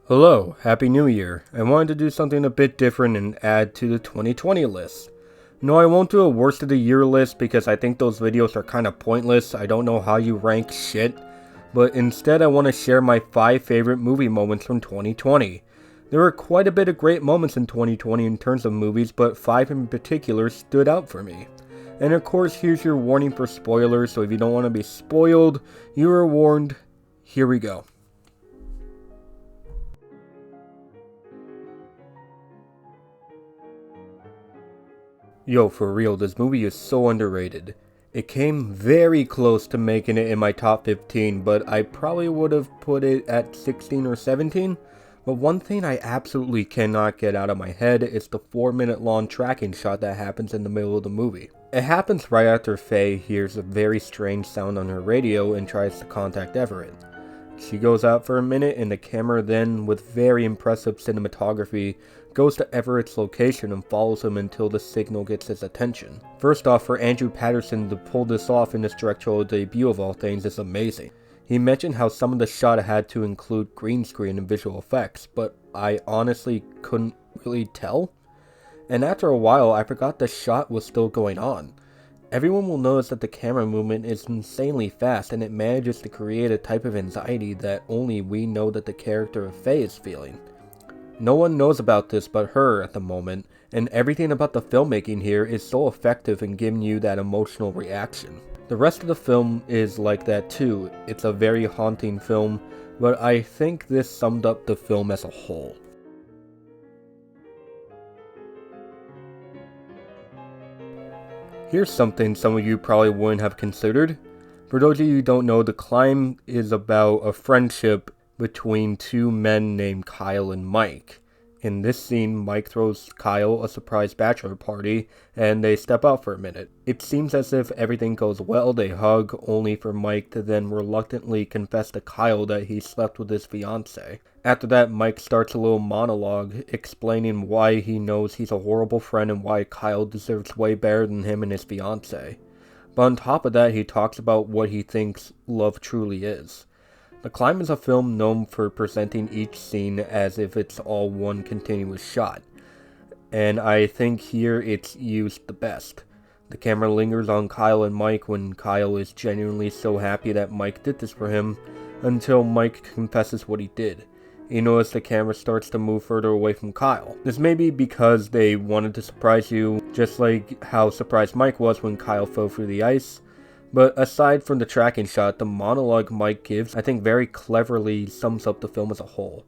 Hello, Happy New Year. I wanted to do something a bit different and add to the 2020 list. No, I won't do a worst of the year list because I think those videos are kind of pointless. I don't know how you rank shit. But instead I want to share my 5 favorite movie moments from 2020. There were quite a bit of great moments in 2020 in terms of movies, but 5 in particular stood out for me. And of course, here's your warning for spoilers, so if you don't want to be spoiled, you are warned. Here we go. Yo, for real, this movie is so underrated. It came very close to making it in my top 15, but I probably would have put it at 16 or 17. But one thing I absolutely cannot get out of my head is the 4-minute long tracking shot that happens in the middle of the movie. It happens right after Faye hears a very strange sound on her radio and tries to contact Everett. She goes out for a minute and the camera then, with very impressive cinematography, goes to Everett's location and follows him until the signal gets his attention. First off, for Andrew Patterson to pull this off in his directorial debut of all things is amazing. He mentioned how some of the shot had to include green screen and visual effects, but I honestly couldn't really tell. And after a while, I forgot the shot was still going on. Everyone will notice that the camera movement is insanely fast and it manages to create a type of anxiety that only we know that the character of Faye is feeling. No one knows about this but her at the moment, and everything about the filmmaking here is so effective in giving you that emotional reaction. The rest of the film is like that too. It's a very haunting film, but I think this summed up the film as a whole. Here's something some of you probably wouldn't have considered. For those of you who don't know, The Climb is about a friendship between two men named Kyle and Mike. In this scene, Mike throws Kyle a surprise bachelor party, and they step out for a minute. It seems as if everything goes well, they hug, only for Mike to then reluctantly confess to Kyle that he slept with his fiancée. After that, Mike starts a little monologue, explaining why he knows he's a horrible friend and why Kyle deserves way better than him and his fiancée. But on top of that, he talks about what he thinks love truly is. The Climb is a film known for presenting each scene as if it's all one continuous shot, and I think here it's used the best. The camera lingers on Kyle and Mike when Kyle is genuinely so happy that Mike did this for him, until Mike confesses what he did. You notice the camera starts to move further away from Kyle. This may be because they wanted to surprise you, just like how surprised Mike was when Kyle fell through the ice. But aside from the tracking shot, the monologue Mike gives, I think very cleverly sums up the film as a whole.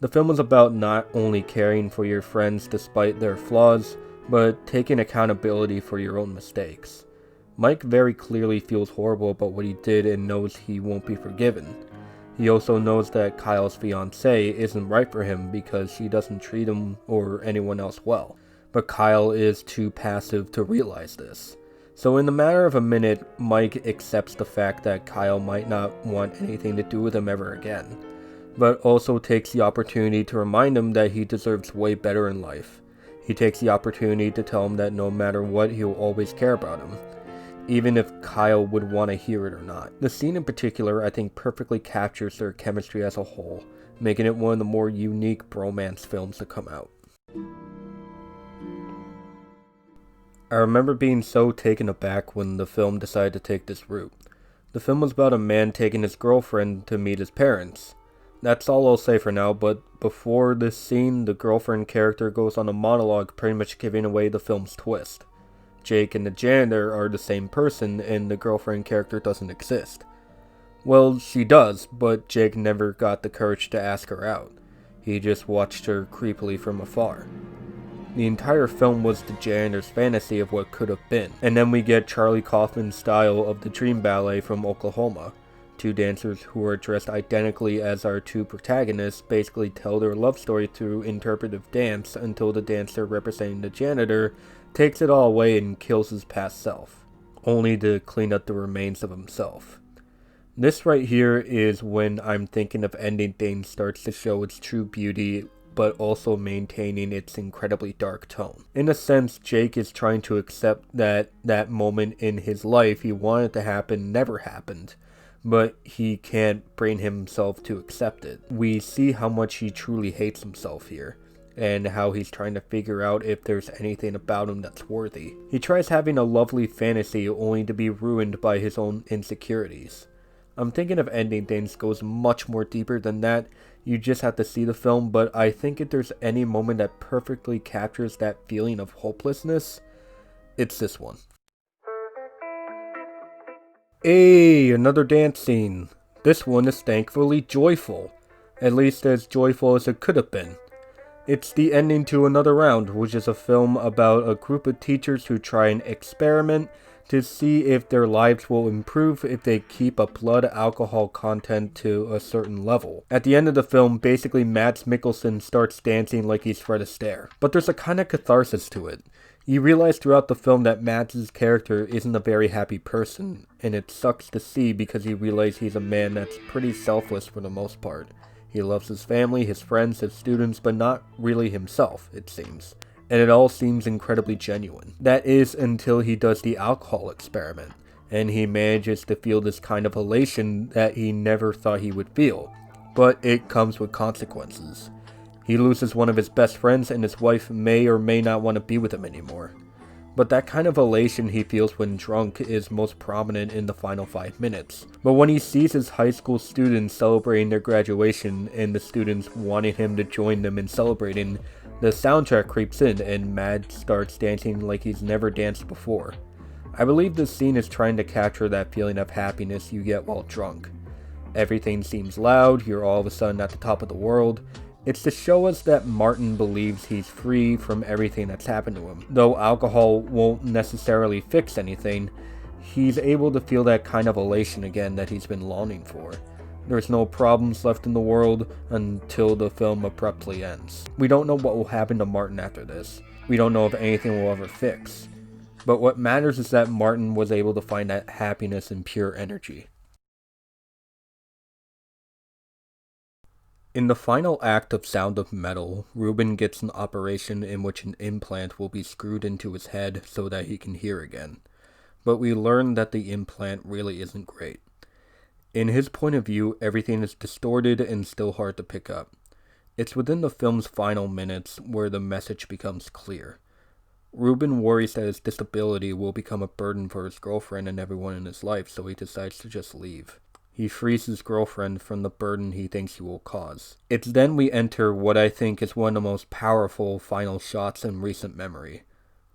The film is about not only caring for your friends despite their flaws, but taking accountability for your own mistakes. Mike very clearly feels horrible about what he did and knows he won't be forgiven. He also knows that Kyle's fiancée isn't right for him because she doesn't treat him or anyone else well. But Kyle is too passive to realize this. So in the matter of a minute, Mike accepts the fact that Kyle might not want anything to do with him ever again, but also takes the opportunity to remind him that he deserves way better in life. He takes the opportunity to tell him that no matter what, he'll always care about him, even if Kyle would want to hear it or not. The scene in particular, I think, perfectly captures their chemistry as a whole, making it one of the more unique bromance films to come out. I remember being so taken aback when the film decided to take this route. The film was about a man taking his girlfriend to meet his parents. That's all I'll say for now, but before this scene, the girlfriend character goes on a monologue pretty much giving away the film's twist. Jake and the janitor are the same person, and the girlfriend character doesn't exist. Well, she does, but Jake never got the courage to ask her out. He just watched her creepily from afar. The entire film was the janitor's fantasy of what could have been. And then we get Charlie Kaufman's style of the Dream Ballet from Oklahoma. Two dancers who are dressed identically as our two protagonists basically tell their love story through interpretive dance until the dancer representing the janitor takes it all away and kills his past self, only to clean up the remains of himself. This right here is when I'm thinking of ending things starts to show its true beauty, but also maintaining its incredibly dark tone. In a sense, Jake is trying to accept that that moment in his life he wanted to happen never happened, but he can't bring himself to accept it. We see how much he truly hates himself here, and how he's trying to figure out if there's anything about him that's worthy. He tries having a lovely fantasy only to be ruined by his own insecurities. I'm thinking of ending things goes much more deeper than that. You just have to see the film, but I think if there's any moment that perfectly captures that feeling of hopelessness, it's this one. Hey, another dance scene. This one is thankfully joyful. At least as joyful as it could have been. It's the ending to Another Round, which is a film about a group of teachers who try an experiment to see if their lives will improve if they keep a blood alcohol content to a certain level. At the end of the film, basically Mads Mikkelsen starts dancing like he's Fred Astaire. But there's a kind of catharsis to it. You realize throughout the film that Mads' character isn't a very happy person, and it sucks to see because you realize he's a man that's pretty selfless for the most part. He loves his family, his friends, his students, but not really himself, it seems. And it all seems incredibly genuine. That is until he does the alcohol experiment, and he manages to feel this kind of elation that he never thought he would feel. But it comes with consequences. He loses one of his best friends, and his wife may or may not want to be with him anymore. But that kind of elation he feels when drunk is most prominent in the final 5 minutes. But when he sees his high school students celebrating their graduation and the students wanting him to join them in celebrating, the soundtrack creeps in and Mads starts dancing like he's never danced before. I believe this scene is trying to capture that feeling of happiness you get while drunk. Everything seems loud, you're all of a sudden at the top of the world. It's to show us that Martin believes he's free from everything that's happened to him. Though alcohol won't necessarily fix anything, he's able to feel that kind of elation again that he's been longing for. There's no problems left in the world until the film abruptly ends. We don't know what will happen to Martin after this. We don't know if anything will ever fix. But what matters is that Martin was able to find that happiness in pure energy. In the final act of Sound of Metal, Ruben gets an operation in which an implant will be screwed into his head so that he can hear again. But we learn that the implant really isn't great. In his point of view, everything is distorted and still hard to pick up. It's within the film's final minutes where the message becomes clear. Ruben worries that his disability will become a burden for his girlfriend and everyone in his life, so he decides to just leave. He frees his girlfriend from the burden he thinks he will cause. It's then we enter what I think is one of the most powerful final shots in recent memory.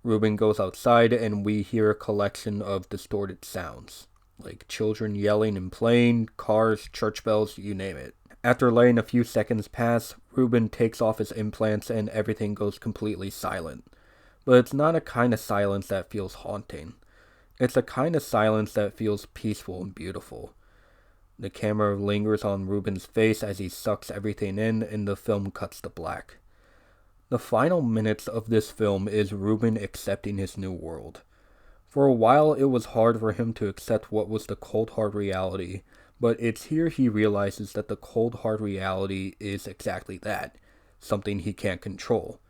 Ruben goes outside and we hear a collection of distorted sounds, like children yelling and playing, cars, church bells, you name it. After letting a few seconds pass, Ruben takes off his implants and everything goes completely silent. But it's not a kind of silence that feels haunting. It's a kind of silence that feels peaceful and beautiful. The camera lingers on Ruben's face as he sucks everything in and the film cuts to black. The final minutes of this film is Ruben accepting his new world. For a while it was hard for him to accept what was the cold hard reality, but it's here he realizes that the cold hard reality is exactly that, something he can't control.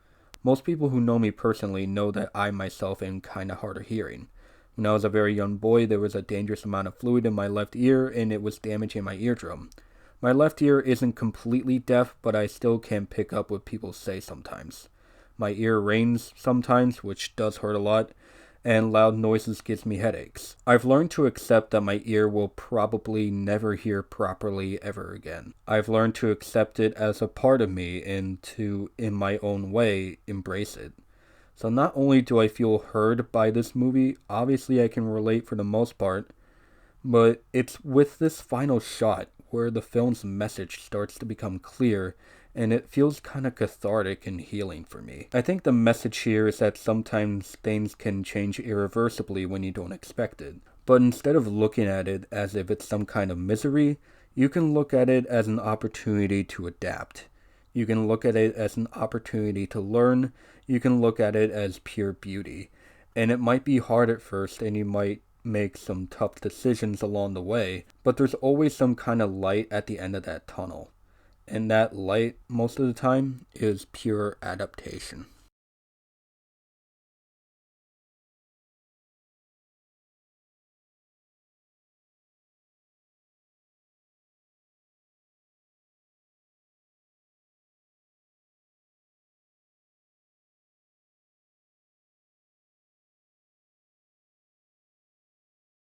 Most people who know me personally know that I myself am kinda hard of hearing. When I was a very young boy, there was a dangerous amount of fluid in my left ear, and it was damaging my eardrum. My left ear isn't completely deaf, but I still can pick up what people say sometimes. My ear rains sometimes, which does hurt a lot, and loud noises gives me headaches. I've learned to accept that my ear will probably never hear properly ever again. I've learned to accept it as a part of me and to, in my own way, embrace it. So not only do I feel heard by this movie, obviously I can relate for the most part, but it's with this final shot where the film's message starts to become clear, and it feels kind of cathartic and healing for me. I think the message here is that sometimes things can change irreversibly when you don't expect it. But instead of looking at it as if it's some kind of misery, you can look at it as an opportunity to adapt. You can look at it as an opportunity to learn. You can look at it as pure beauty. And it might be hard at first, and you might make some tough decisions along the way, but there's always some kind of light at the end of that tunnel. And that light, most of the time, is pure adaptation.